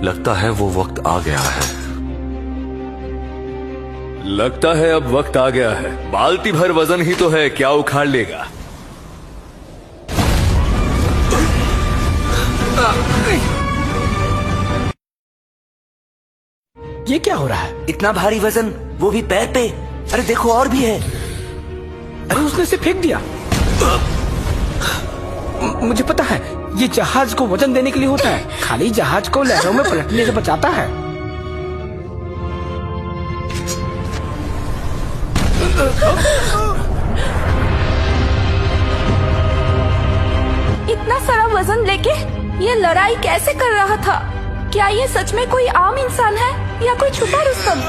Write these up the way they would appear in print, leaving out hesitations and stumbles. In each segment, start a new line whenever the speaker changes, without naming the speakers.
लगता है वो वक्त आ गया है। लगता है अब वक्त आ गया है। बाल्टी भर वजन ही तो है, क्या उखाड़ लेगा।
ये क्या हो रहा है?
इतना भारी वजन, वो भी पैर पे। अरे देखो और भी है।
अरे उसने इसे फेंक दिया। मुझे पता है, ये जहाज को वजन देने के लिए होता है। खाली जहाज को लहरों में पलटने से बचाता है।
इतना सारा वजन लेके ये लड़ाई कैसे कर रहा था? क्या ये सच में कोई आम इंसान है या कोई छुपा रुस्तम?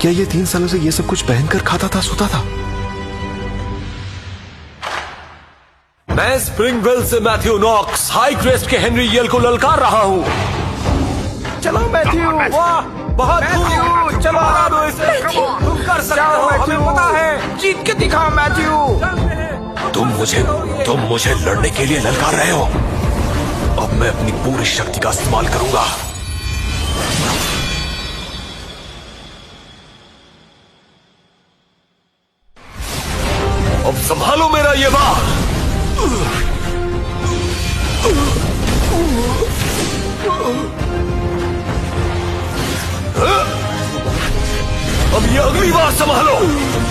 क्या ये 3 सालों से ये सब कुछ पहनकर खाता था, सोता था?
मैं स्प्रिंगवेल से मैथ्यू नॉक्स हाई क्रेस्ट के हेनरी येल को ललकार रहा हूँ।
चलो मैथ्यू।
वाह, बहुत
मैथ्यू, चलो
दो इसे। तुम कर सकते हो, हमें पता है।
जीत के दिखाओ मैथ्यू।
तुम मुझे लड़ने के लिए ललकार रहे हो। अब मैं अपनी पूरी शक्ति का इस्तेमाल करूंगा।
अब संभालो मेरा ये बार। अब ये अगली बार संभालो।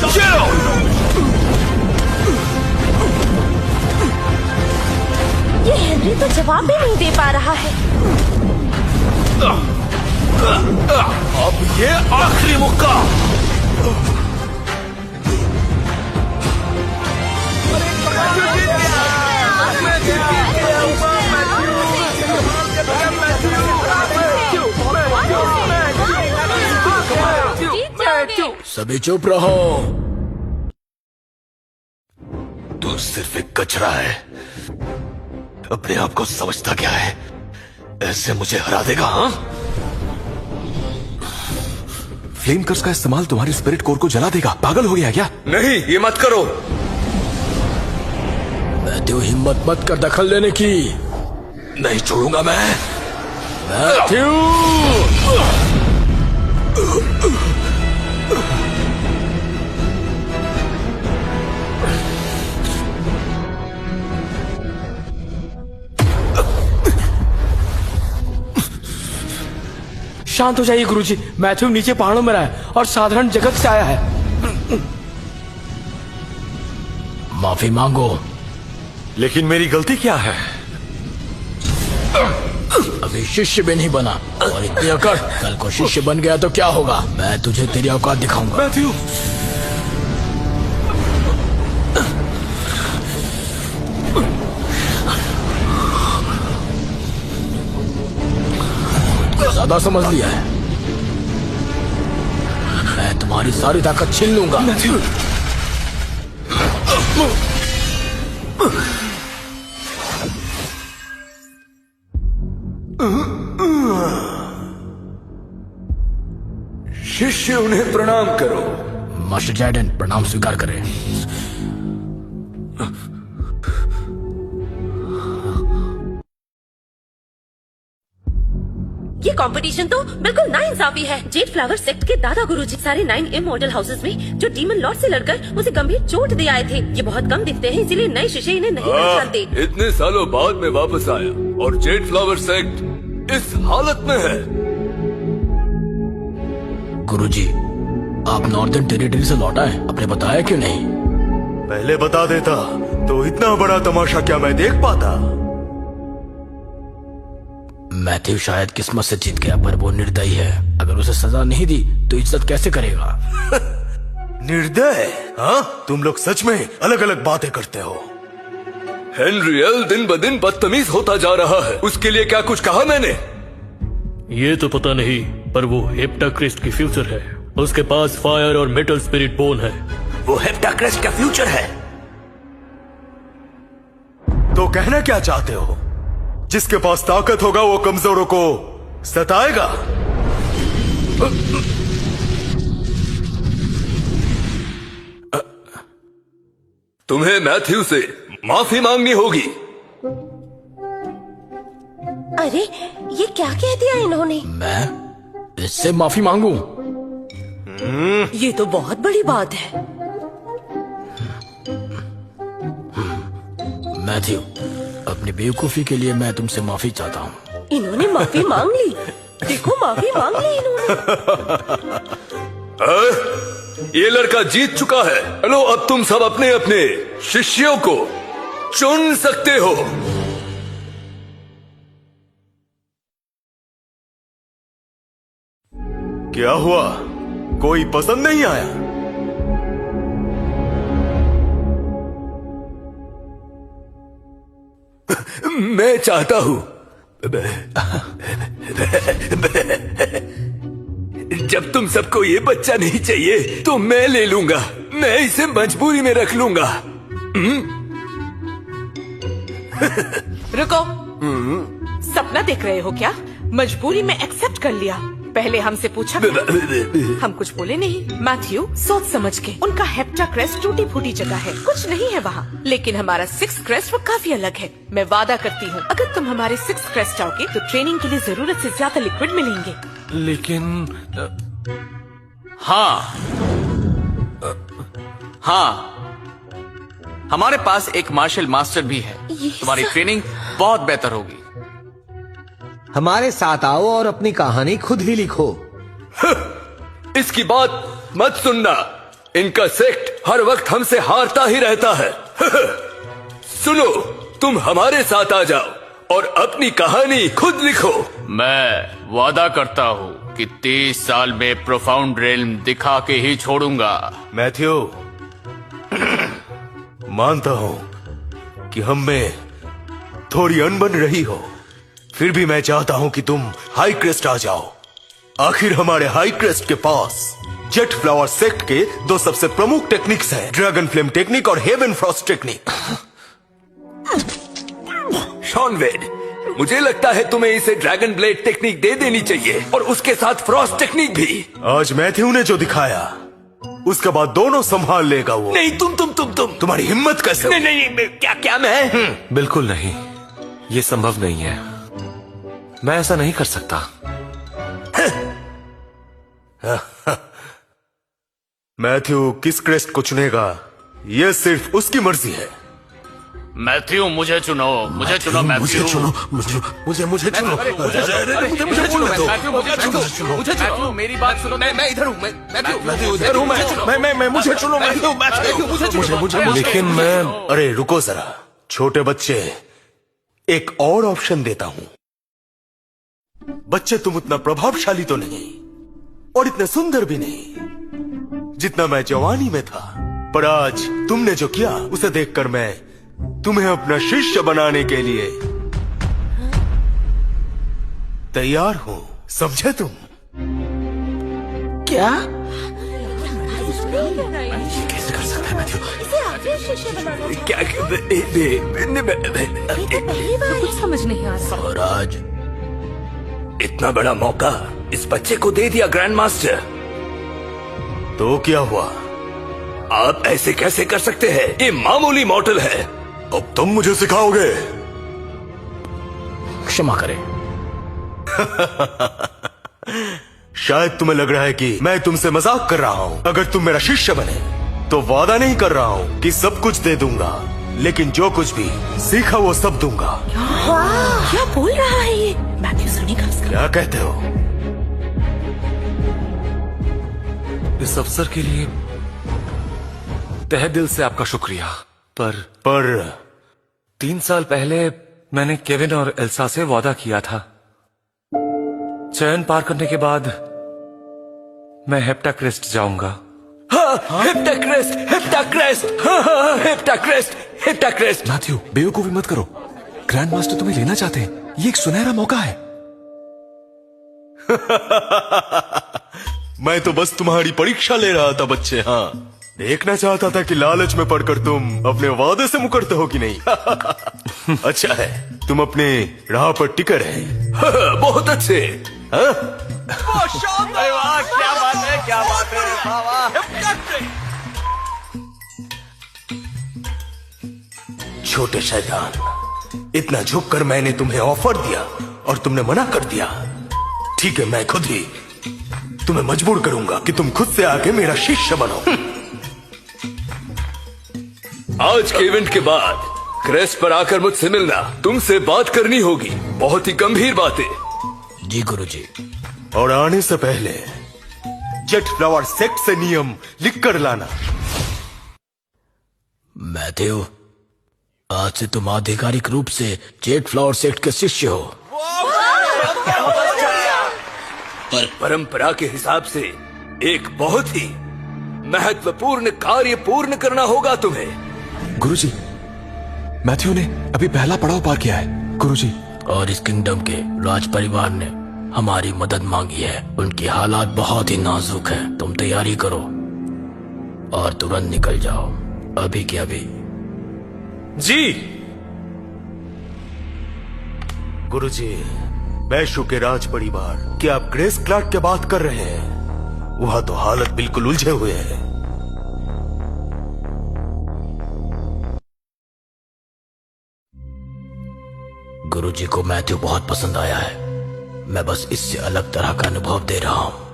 चलो।
ये हेनरी तो जवाब भी नहीं दे पा रहा है।
अब ये आखिरी मुक्का।
सभी चुप रहो। तू सिर्फ एक कचरा है। अपने आप को समझता क्या है? ऐसे मुझे हरा देगा? हाँ? फ्लेम कर्स का इस्तेमाल तुम्हारी स्पिरिट कोर को जला देगा। पागल हो गया क्या?
नहीं, ये मत करो।
मैथ्यू, हिम्मत मत कर दखल लेने की। नहीं छोड़ूंगा मैं। मैथ्यू!
शांत हो जाइए गुरुजी। मैथ्यू नीचे पहाड़ों में रहा है और साधारण जगत से आया है।
माफी मांगो।
लेकिन मेरी गलती क्या है?
अभी शिष्य भी नहीं बना और इतनी अकड़। कल को शिष्य बन गया तो क्या होगा? मैं तुझे तेरी औकात दिखाऊंगा।
मैथ्यू,
ज्यादा समझ लिया है। मैं तुम्हारी सारी ताकत छीन लूंगा।
मैथ्यू। शिष्य, उन्हें प्रणाम करो।
मास्टर जैडन, प्रणाम स्वीकार करें।
ये कंपटीशन तो बिल्कुल नाइंसाफी है। जेड फ्लावर सेक्ट के दादा गुरुजी सारे 9M मॉडल हाउसेस में जो डीमन लॉर्ड से लड़कर उसे गंभीर चोट दे आए थे। ये बहुत कम दिखते हैं, इसीलिए नए शिष्य इन्हें नहीं पहचानते।
इतने सालों बाद में वापस आया और जेड फ्लावर सेक्ट इस हालत में है।
गुरुजी, आप नॉर्दर्न टेरिटरी से लौटा है, आपने बताया क्यों नहीं?
पहले बता देता तो इतना बड़ा तमाशा क्या मैं देख पाता?
मैथ्यू शायद किस्मत से जीत गया, पर वो निर्दयी है। अगर उसे सजा नहीं दी तो इज्जत कैसे करेगा?
निर्दय? हाँ, तुम लोग सच में अलग अलग बातें करते हो।
हेनरियल दिन ब दिन बदतमीज होता जा रहा है। उसके लिए क्या कुछ कहा मैंने?
ये तो पता नहीं, पर वो हेप्टाक्रिस्ट की फ्यूचर है। उसके पास फायर और मेटल स्पिरिट बोन है।
वो हेप्टाक्रिस्ट का फ्यूचर है।
तो कहना क्या चाहते हो? जिसके पास ताकत होगा वो कमजोरों को सताएगा।
तुम्हें मैथ्यू से माफी मांगनी होगी।
अरे ये क्या कह दिया इन्होंने?
मैं इससे माफी मांगू?
ये तो बहुत बड़ी बात है।
मैथ्यू, अपनी बेवकूफी के लिए मैं तुमसे माफी चाहता हूँ।
इन्होंने माफी मांग ली। देखो माफी मांग ली इन्होंने।
ये लड़का जीत चुका है। चलो अब तुम सब अपने अपने शिष्यों को चुन सकते हो।
क्या हुआ? कोई पसंद नहीं आया?
मैं चाहता हूं, जब तुम सबको ये बच्चा नहीं चाहिए तो मैं ले लूंगा। मैं इसे मजबूरी में रख लूंगा।
रुको, सपना देख रहे हो क्या? मजबूरी में एक्सेप्ट कर लिया। पहले हमसे पूछा क्या? हम कुछ बोले नहीं। मैथ्यू, सोच समझ के। उनका हेप्टा क्रेस्ट टूटी फूटी जगह है, कुछ नहीं है वहाँ। लेकिन हमारा 6 क्रेस्ट वो काफी अलग है। मैं वादा करती हूँ, अगर तुम हमारे 6 क्रेस्ट आओगे तो ट्रेनिंग के लिए जरूरत से ज्यादा लिक्विड मिलेंगे।
लेकिन
हाँ, हमारे पास एक मार्शल मास्टर भी है। तुम्हारी ट्रेनिंग बहुत बेहतर होगी।
हमारे साथ आओ और अपनी कहानी खुद ही लिखो।
इसकी बात मत सुनना। इनका सेक्ट हर वक्त हमसे हारता ही रहता है। सुनो, तुम हमारे साथ आ जाओ और अपनी कहानी खुद लिखो।
मैं वादा करता हूँ कि 30 साल में प्रोफाउंड रेल्म दिखा के ही छोड़ूंगा।
मैथ्यू, मानता हूं कि हम में थोड़ी अनबन रही हो, फिर भी मैं चाहता हूं कि तुम हाई क्रेस्ट आ जाओ। आखिर हमारे हाई क्रेस्ट के पास जेट फ्लावर सेक्ट के 2 सबसे प्रमुख टेक्निक्स हैं, ड्रैगन फ्लेम टेक्निक और हेवन फ्रॉस्ट टेक्निक।
शॉन वेड, मुझे लगता है तुम्हें इसे ड्रैगन ब्लेड टेक्निक दे देनी चाहिए और उसके साथ फ्रॉस्ट टेक्निक भी।
आज मैथ्यू ने जो दिखाया उसके बाद दोनों संभाल लेगा वो।
नहीं, तुम
तुम्हारी हिम्मत कैसे?
नहीं, क्या मैं? बिल्कुल नहीं, ये संभव नहीं है। मैं ऐसा नहीं कर सकता।
मैथ्यू किस क्रेस्ट को चुनेगा ये सिर्फ उसकी मर्जी है।
मैथ्यू, मुझे चुनो, मुझे चुनो मैथ्यू।
मुझे चुनो।
मेरी बात सुनो। मैं इधर हूँ।
लेकिन मैं
अरे रुको जरा छोटे बच्चे, एक और ऑप्शन देता हूं। बच्चे, तुम उतना प्रभावशाली तो नहीं और इतने सुंदर भी नहीं जितना मैं जवानी में था, पर आज तुमने जो किया उसे देखकर मैं तुम्हें अपना शिष्य बनाने के लिए तैयार हूं। समझे तुम?
क्या?
कैसे कर सकता है मैथ्यू? क्या
कुछ समझ नहीं आ रहा।
और आज इतना बड़ा मौका इस बच्चे को दे दिया ग्रैंड मास्टर।
तो क्या हुआ?
आप ऐसे कैसे कर सकते हैं? ये मामूली मॉडल है।
अब तुम मुझे सिखाओगे?
क्षमा करें।
शायद तुम्हें लग रहा है कि मैं तुमसे मजाक कर रहा हूं। अगर तुम मेरा शिष्य बने तो वादा नहीं कर रहा हूं कि सब कुछ दे दूंगा, लेकिन जो कुछ भी सीखा वो सब दूंगा।
क्या बोल रहा है ये? मैथ्यू सुनेगा उसका।
क्या कहते हो?
इस अवसर के लिए तहे दिल से आपका शुक्रिया। पर 3 साल पहले मैंने केविन और एल्सा से वादा किया था। चयन पार करने के बाद मैं हेप्टा क्रेस्ट जाऊंगा। Hepta crest, hepta crest, hepta crest, hepta crest.
Matthew, बेवकूफी मत करो। ग्रैंड मास्टर तुम्हें लेना चाहते हैं। ये एक सुनहरा मौका है।
मैं तो बस तुम्हारी परीक्षा ले रहा था बच्चे। हाँ, देखना चाहता था कि लालच में पड़कर तुम अपने वादे से मुकरते हो कि नहीं। अच्छा है, तुम अपने राह पर टिके रहे।
बहुत अच्छे।
क्या बात है, क्या बात है।
छोटे शैतान, इतना झुककर मैंने तुम्हें ऑफर दिया और तुमने मना कर दिया। ठीक है, मैं खुद ही तुम्हें मजबूर करूंगा कि तुम खुद से आके मेरा शिष्य बनो।
आज के इवेंट के बाद क्रेस्ट पर आकर मुझसे मिलना, तुमसे बात करनी होगी, बहुत ही गंभीर बातें।
जी गुरुजी।
और आने से पहले जेट फ्लावर सेक्ट से नियम लिख कर लाना।
मैथ्यू, आज से तुम आधिकारिक रूप से जेट फ्लावर सेक्ट के शिष्य हो।
पर परंपरा के हिसाब से एक बहुत ही महत्वपूर्ण कार्य पूर्ण करना होगा तुम्हें।
गुरुजी, मैथ्यू ने अभी पहला पड़ाव पार किया है गुरुजी।
और इस किंगडम के राज परिवार ने हमारी मदद मांगी है। उनकी हालात बहुत ही नाजुक है। तुम तैयारी करो और तुरंत निकल जाओ, अभी के अभी।
जी
गुरुजी, बैशु के राज परिवार, क्या आप ग्रेस क्लार्क की बात कर रहे हैं? वहां तो हालत बिल्कुल उलझे हुए हैं।
गुरुजी को मैथ्यू बहुत पसंद आया है। मैं बस इससे अलग तरह का अनुभव दे रहा हूँ।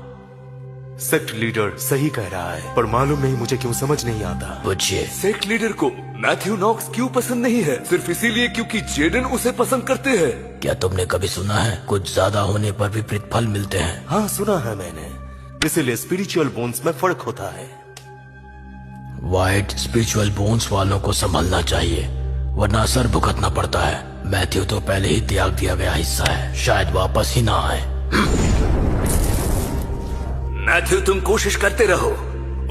सेक्ट लीडर सही कह रहा है, पर मालूम नहीं मुझे क्यों समझ नहीं आता।
पूछिए।
सेक्ट लीडर को मैथ्यू नॉक्स क्यों पसंद नहीं है? सिर्फ इसीलिए क्योंकि जेडन उसे पसंद करते हैं।
क्या तुमने कभी सुना है कुछ ज्यादा होने पर भी प्रतिफल मिलते हैं?
हाँ, सुना है मैंने। इसीलिए स्पिरिचुअल बोन्स में फर्क होता है।
वाइट स्पिरिचुअल बोन्स वालों को संभलना चाहिए, वरना असर भुगतना पड़ता है। मैथ्यू तो पहले ही त्याग दिया गया हिस्सा है, शायद वापस ही ना आए।
मैथ्यू, तुम कोशिश करते रहो,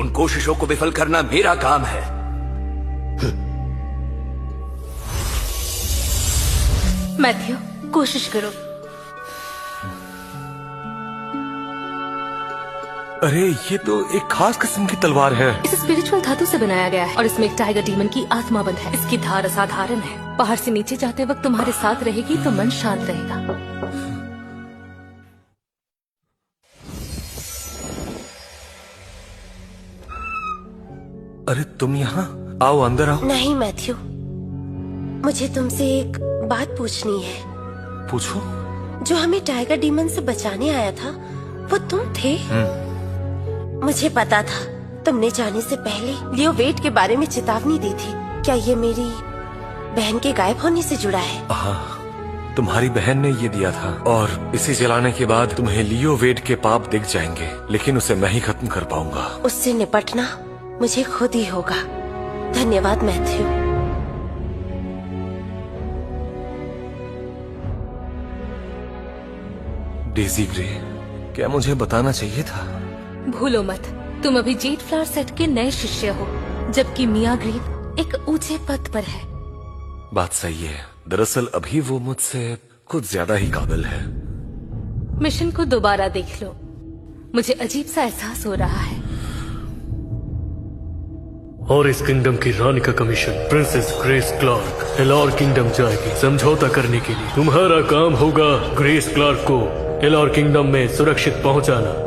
उन कोशिशों को विफल करना मेरा काम है।
मैथ्यू, कोशिश करो।
अरे ये तो एक खास किस्म की तलवार है।
इसे स्पिरिचुअल धातु से बनाया गया है और इसमें एक टाइगर डीमन की आत्मा बंद है। इसकी धार असाधारण है। पहाड़ से नीचे जाते वक्त तुम्हारे साथ रहेगी तो मन शांत रहेगा।
अरे तुम यहाँ आओ, अंदर आओ।
नहीं मैथ्यू, मुझे तुमसे एक बात पूछनी है।
पूछो।
जो हमें टाइगर डीमन से बचाने आया था वो तुम थे? मुझे पता था। तुमने जाने से पहले लियो वेट के बारे में चेतावनी दी थी। क्या ये मेरी बहन के गायब होने से जुड़ा है?
हाँ, तुम्हारी बहन ने ये दिया था और इसे जलाने के बाद तुम्हें लियो वेट के पाप दिख जाएंगे, लेकिन उसे मैं ही खत्म कर पाऊंगा।
उससे निपटना मुझे खुद ही होगा। धन्यवाद मैथ्यू।
डेजी ग्रे, क्या मुझे बताना चाहिए था?
भूलो मत, तुम अभी जेट फ्लावर सेट के नए शिष्य हो, जबकि मिया ग्रीन एक ऊंचे पद पर है।
बात सही है। दरअसल अभी वो मुझसे कुछ ज्यादा ही काबिल है।
मिशन को दोबारा देख लो। मुझे अजीब सा एहसास हो रहा है।
और इस किंगडम की रानी का कमीशन प्रिंसेस ग्रेस क्लार्क एलॉर किंगडम जाएगी समझौता करने के लिए। तुम्हारा काम होगा ग्रेस क्लार्क को एलॉर किंगडम में सुरक्षित पहुंचाना।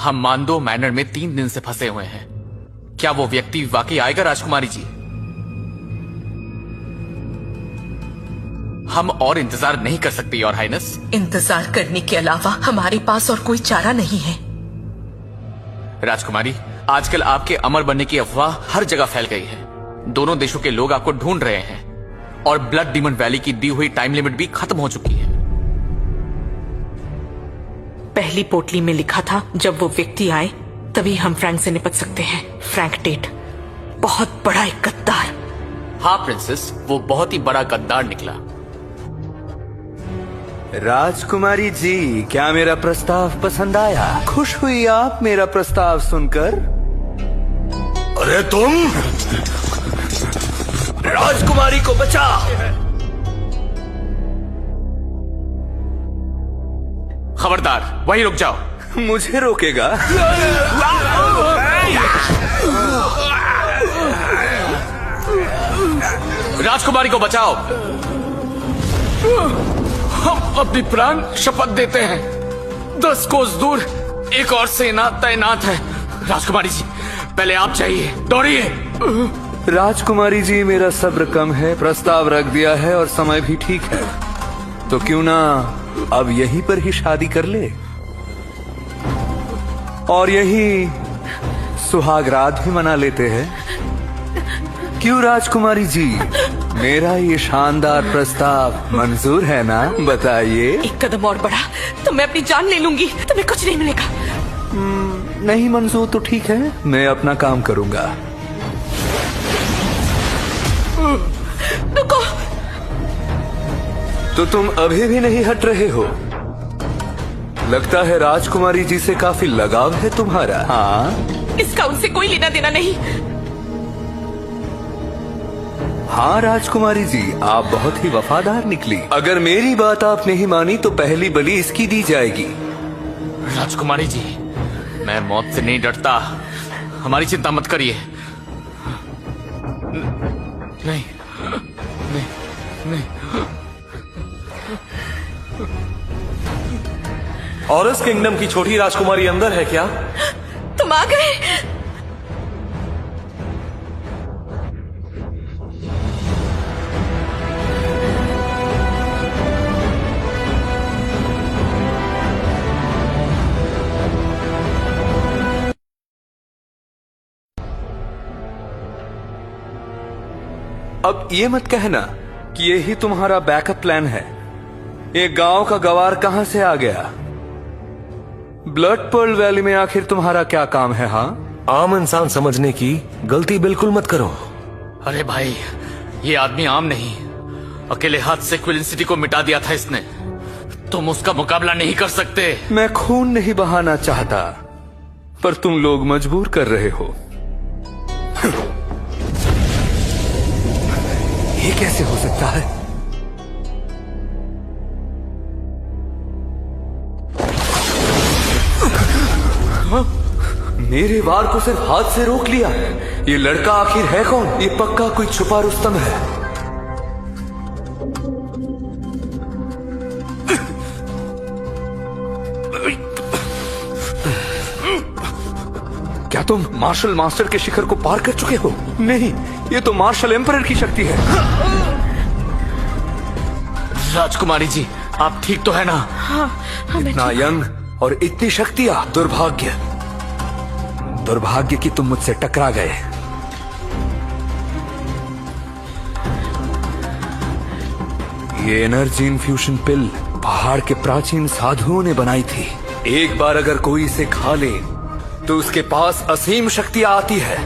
हम मांडो मैनर में 3 दिन से फंसे हुए हैं। क्या वो व्यक्ति वाकई आएगा राजकुमारी जी? हम और इंतजार नहीं कर सकते योर हाइनेस।
इंतजार करने के अलावा हमारे पास और कोई चारा नहीं है।
राजकुमारी, आजकल आपके अमर बनने की अफवाह हर जगह फैल गई है। दोनों देशों के लोग आपको ढूंढ रहे हैं और ब्लड डीमन वैली की दी हुई टाइम लिमिट भी खत्म हो चुकी है।
पहली पोटली में लिखा था जब वो व्यक्ति आए तभी हम फ्रैंक से निपट सकते हैं। फ्रैंक टेट बहुत बड़ा एक गद्दार।
हाँ प्रिंसेस, वो बहुत ही बड़ा गद्दार निकला।
राजकुमारी जी, क्या मेरा प्रस्ताव पसंद आया? खुश हुई आप मेरा प्रस्ताव सुनकर?
अरे तुम
राजकुमारी को बचा।
खबरदार, वहीं रुक जाओ।
मुझे रोकेगा?
राजकुमारी को बचाओ। हम अपनी प्राण शपथ देते हैं। 10 कोस दूर एक और सेना तैनात है। राजकुमारी जी, पहले आप चाहिए, दौड़िए।
राजकुमारी जी, मेरा सब्र कम है, प्रस्ताव रख दिया है और समय भी ठीक है, तो क्यों ना अब यहीं पर ही शादी कर ले और यही सुहाग रात भी मना लेते हैं। क्यों राजकुमारी जी, मेरा ये शानदार प्रस्ताव मंजूर है ना? बताइए।
एक कदम और बढ़ा तो मैं अपनी जान ले लूंगी, तुम्हें कुछ नहीं मिलेगा।
नहीं मंजूर तो ठीक है, मैं अपना काम करूंगा।
रुको।
तो तुम अभी भी नहीं हट रहे हो? लगता है राजकुमारी जी से काफी लगाव है तुम्हारा। हाँ
इसका उनसे कोई लेना देना नहीं।
हाँ राजकुमारी जी, आप बहुत ही वफादार निकली। अगर मेरी बात आप नहीं मानी तो पहली बलि इसकी दी जाएगी।
राजकुमारी जी, मैं मौत से नहीं डरता, हमारी चिंता मत करिए। नहीं नहीं नहीं।
ऑरस किंगडम की छोटी राजकुमारी अंदर है क्या?
तुम आ गए।
अब ये मत कहना कि यही तुम्हारा बैकअप प्लान है। ये गांव का गवार कहां से आ गया? ब्लड पर्ल वैली में आखिर तुम्हारा क्या काम है? हाँ,
आम इंसान समझने की गलती बिल्कुल मत करो।
अरे भाई, ये आदमी आम नहीं, अकेले हाथ से क्विलिन सिटी को मिटा दिया था इसने। तुम उसका मुकाबला नहीं कर सकते।
मैं खून नहीं बहाना चाहता, पर तुम लोग मजबूर कर रहे हो। ये कैसे हो सकता है? मेरे वार को सिर्फ हाथ से रोक लिया। ये लड़का आखिर है कौन? ये पक्का कोई छुपा रुस्तम है। क्या तुम मार्शल मास्टर के शिखर को पार कर चुके हो? नहीं, ये तो मार्शल एम्परर की शक्ति है।
राजकुमारी जी, आप ठीक तो है ना?
हाँ,
इतना यंग और इतनी शक्तियां। दुर्भाग्य, दुर्भाग्य कि तुम मुझसे टकरा गए। ये एनर्जी इन्फ्यूजन पिल पहाड़ के प्राचीन साधुओं ने बनाई थी। एक बार अगर कोई इसे खा ले तो उसके पास असीम शक्तियां आती है।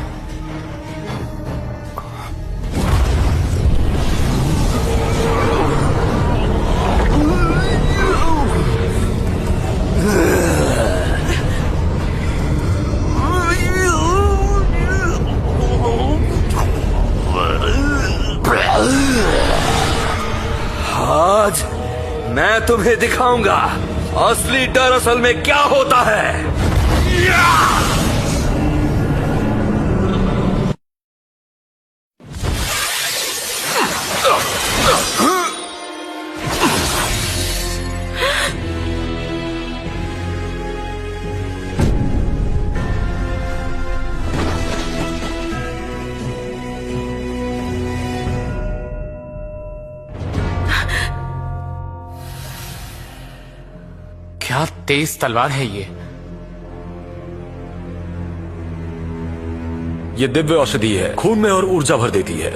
आज मैं तुम्हें दिखाऊंगा असली डर असल में क्या होता है।
क्या तेज तलवार है
ये दिव्य औषधि है, खून में और ऊर्जा भर देती है।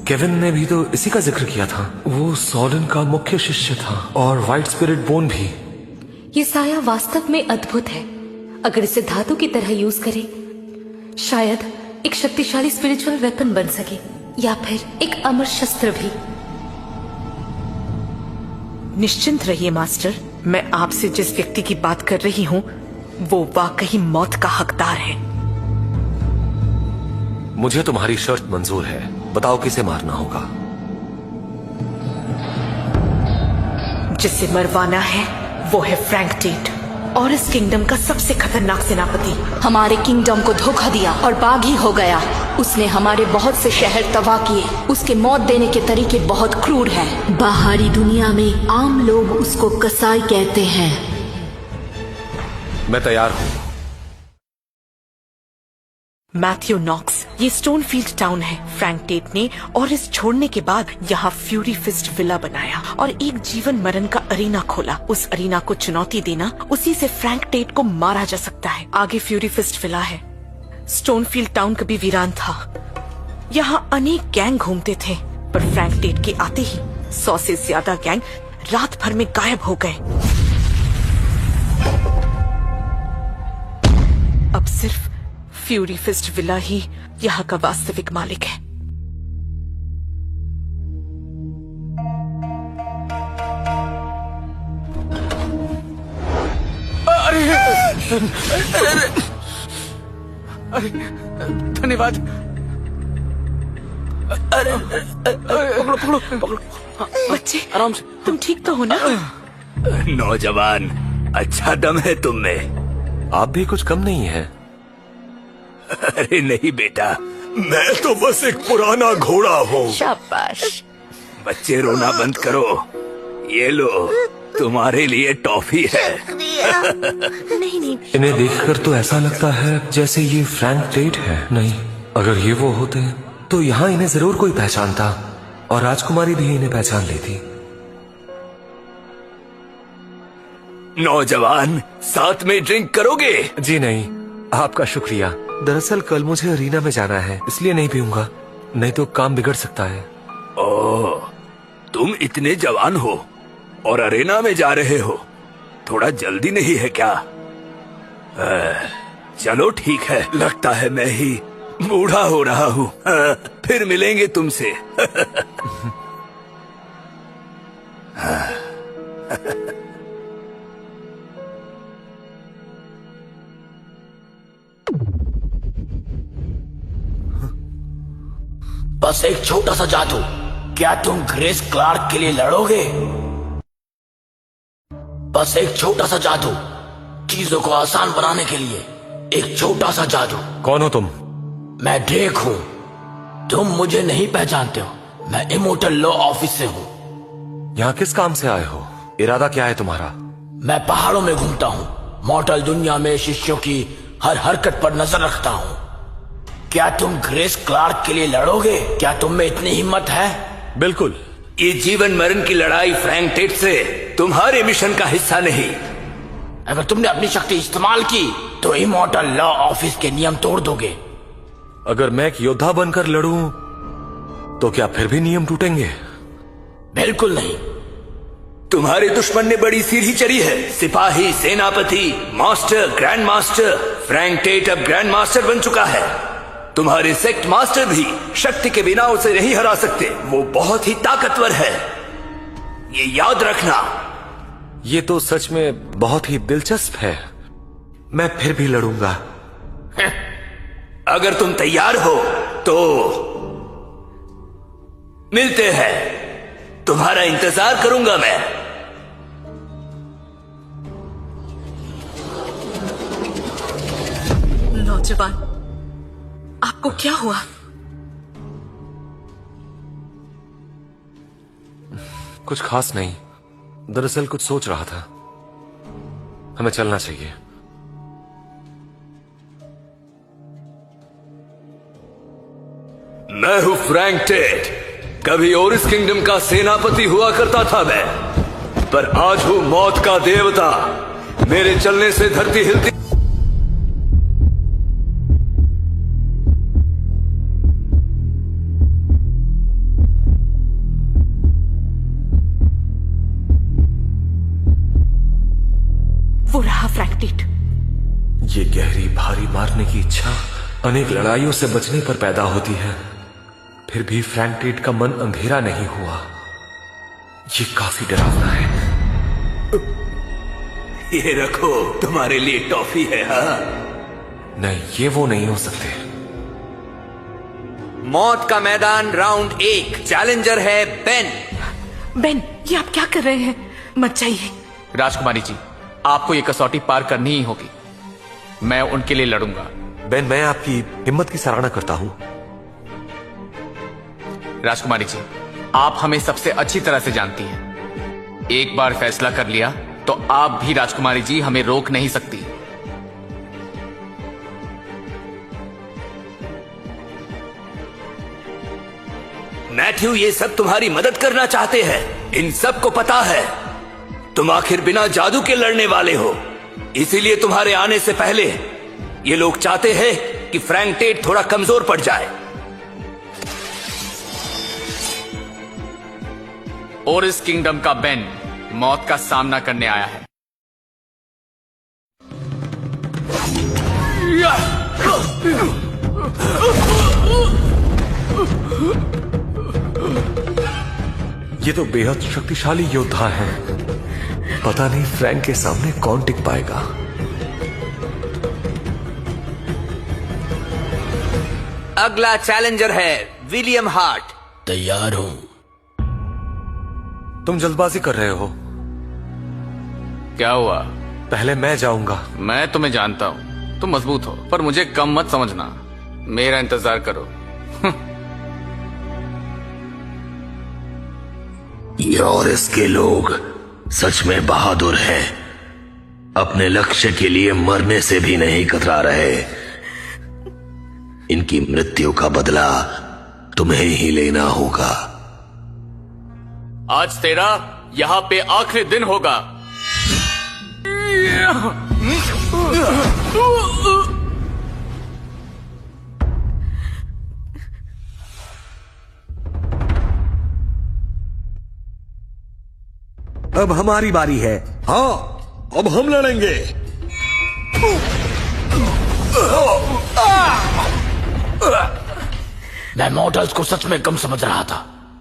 केविन ने भी तो इसी का जिक्र किया था। वो सॉलन का मुख्य शिष्य था और व्हाइट स्पिरिट बोन भी।
ये साया वास्तव में अद्भुत है। अगर इसे धातु की तरह यूज करें, शायद एक शक्तिशाली स्पिरिचुअल वेपन बन सके, या फिर एक अमर शस्त्र भी।
निश्चिंत रहिए मास्टर, मैं आपसे जिस व्यक्ति की बात कर रही हूँ वो वाकई मौत का हकदार है।
मुझे तुम्हारी शर्त मंजूर है, बताओ किसे मारना होगा।
जिसे मरवाना है वो है फ्रैंक टेट, और इस किंगडम का सबसे खतरनाक सेनापति।
हमारे किंगडम को धोखा दिया और बागी हो गया। उसने हमारे बहुत से शहर तबाह किए। उसके मौत देने के तरीके बहुत क्रूर हैं। बाहरी दुनिया में आम लोग उसको कसाई कहते हैं।
मैं तैयार हूं।
मैथ्यू नॉक्स, ये स्टोनफील्ड टाउन है। फ्रैंक टेट ने और इस छोड़ने के बाद यहाँ फ्यूरी फिस्ट विला बनाया और एक जीवन मरण का अरीना खोला। उस अरीना को चुनौती देना, उसी से फ्रैंक टेट को मारा जा सकता है। आगे फ्यूरी फिस्ट विला है। स्टोनफील्ड टाउन कभी वीरान था। यहाँ अनेक गैंग घूमते थे, पर फ्रैंक टेट के आते ही 100 से ज्यादा गैंग रात भर में गायब हो गए। अब सिर्फ फ्यूरी फिस्ट विला ही यहाँ का वास्तविक मालिक है।
अरे धन्यवाद। अरे पकड़ो पकड़ो पकड़ो।
बच्चे
आराम से।
तुम ठीक तो हो ना?
नौजवान, अच्छा दम है तुम में।
आप भी कुछ कम नहीं है।
अरे नहीं बेटा,
मैं तो बस एक पुराना घोड़ा हूँ।
शाबाश।
बच्चे रोना बंद करो। ये लो, तुम्हारे लिए टॉफी है।
नहीं नहीं,
इन्हें देखकर तो ऐसा लगता है जैसे ये फ्रैंक टेट है। नहीं, अगर ये वो होते तो यहाँ इन्हें जरूर कोई पहचानता, और राजकुमारी भी इन्हें पहचान लेती।
नौजवान, साथ में ड्रिंक करोगे?
जी नहीं, आपका शुक्रिया। दरअसल कल मुझे अरीना में जाना है, इसलिए नहीं पीऊंगा, नहीं तो काम बिगड़ सकता है।
ओह, तुम इतने जवान हो और अरेना में जा रहे हो, थोड़ा जल्दी नहीं है क्या? चलो ठीक है, लगता है मैं ही बूढ़ा हो रहा हूँ। फिर मिलेंगे तुमसे।
बस एक छोटा सा जादू। क्या तुम ग्रेस क्लार्क के लिए लड़ोगे? बस एक छोटा सा जादू, चीजों को आसान बनाने के लिए एक छोटा सा जादू।
कौन हो तुम?
मैं ड्रेक हूँ। तुम मुझे नहीं पहचानते हो। मैं इमोर्टल लॉ ऑफिस से हूँ।
यहाँ किस काम से आए हो? इरादा क्या है तुम्हारा?
मैं पहाड़ों में घूमता हूँ, मॉर्टल दुनिया में शिष्यों की हर हरकत पर नजर रखता हूँ। क्या तुम ग्रेस क्लार्क के लिए लड़ोगे? क्या तुम में इतनी हिम्मत है?
बिल्कुल।
ये जीवन मरण की लड़ाई फ्रैंक टेट से तुम्हारे मिशन का हिस्सा नहीं।
अगर तुमने अपनी शक्ति इस्तेमाल की तो इमॉर्टल लॉ ऑफिस के नियम तोड़ दोगे।
अगर मैं एक योद्धा बनकर लड़ूं तो क्या फिर भी नियम टूटेंगे?
बिल्कुल नहीं।
तुम्हारे दुश्मन ने बड़ी सीढ़ी चढ़ी है। सिपाही, सेनापति, master, grand master. Frank Tate अब ग्रैंड मास्टर बन चुका है। तुम्हारे सेक्ट मास्टर भी शक्ति के बिना उसे नहीं हरा सकते। वो बहुत ही ताकतवर है, ये याद रखना।
ये तो सच में बहुत ही दिलचस्प है। मैं फिर भी लड़ूंगा।
अगर तुम तैयार हो तो मिलते हैं। तुम्हारा इंतजार करूंगा मैं।
नौजवान, आपको क्या हुआ?
कुछ खास नहीं, दरअसल कुछ सोच रहा था। हमें चलना चाहिए।
मैं हूं फ्रैंक टेट। कभी ओरिस किंगडम का सेनापति हुआ करता था मैं, पर आज हूं मौत का देवता। मेरे चलने से धरती हिलती।
वो रहा फ्रैंक टेट।
ये गहरी भारी मारने की इच्छा अनेक लड़ाइयों से बचने पर पैदा होती है, फिर भी फ्रैंक टेट का मन अंधेरा नहीं हुआ। ये काफी डरावना है।
ये रखो, तुम्हारे लिए टॉफी है। हाँ,
नहीं, ये वो नहीं हो सकते।
मौत का मैदान राउंड 1। चैलेंजर है बेन।
बेन, ये आप क्या कर रहे हैं? मत जाइए।
राजकुमारी जी, आपको ये कसौटी पार करनी ही होगी। मैं उनके लिए लड़ूंगा।
बेन, मैं आपकी हिम्मत की सराहना करता हूं।
राजकुमारी जी, आप हमें सबसे अच्छी तरह से जानती हैं। एक बार फैसला कर लिया तो आप भी राजकुमारी जी हमें रोक नहीं सकती।
मैथ्यू ये सब तुम्हारी मदद करना चाहते हैं, इन सब को पता है। तुम आखिर बिना जादू के लड़ने वाले हो, इसीलिए तुम्हारे आने से पहले ये लोग चाहते हैं कि फ्रैंक टेट थोड़ा कमजोर पड़ जाए।
और इस किंगडम का बेन मौत का सामना करने आया है।
ये तो बेहद शक्तिशाली योद्धा है। पता नहीं फ्रैंक के सामने कौन टिक पाएगा।
अगला चैलेंजर है विलियम हार्ट।
तैयार हूं।
तुम जल्दबाजी कर रहे हो।
क्या हुआ?
पहले मैं जाऊंगा।
मैं तुम्हें जानता हूं, तुम मजबूत हो, पर मुझे कम मत समझना। मेरा इंतजार करो।
और इसके लोग सच में बहादुर हैं, अपने लक्ष्य के लिए मरने से भी नहीं कतरा रहे। इनकी मृत्यु का बदला तुम्हें ही लेना होगा।
आज तेरा यहाँ पे आखिरी दिन होगा।
अब हमारी बारी है। हाँ, अब हम लड़ेंगे।
मैं मॉडल्स को सच में कम समझ रहा था।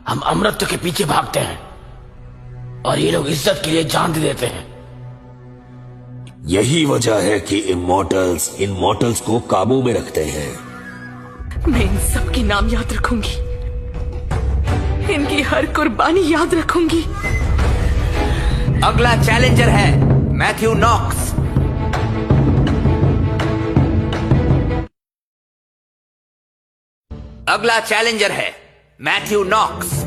हम अमृत के पीछे भागते हैं और ये लोग इज्जत के लिए जान दे देते हैं।
यही वजह है कि इमॉर्टल्स को काबू में रखते हैं।
मैं इन सब के नाम याद रखूंगी, इनकी हर कुर्बानी याद रखूंगी।
अगला चैलेंजर है मैथ्यू नॉक्स। अगला चैलेंजर है मैथ्यू नॉक्स।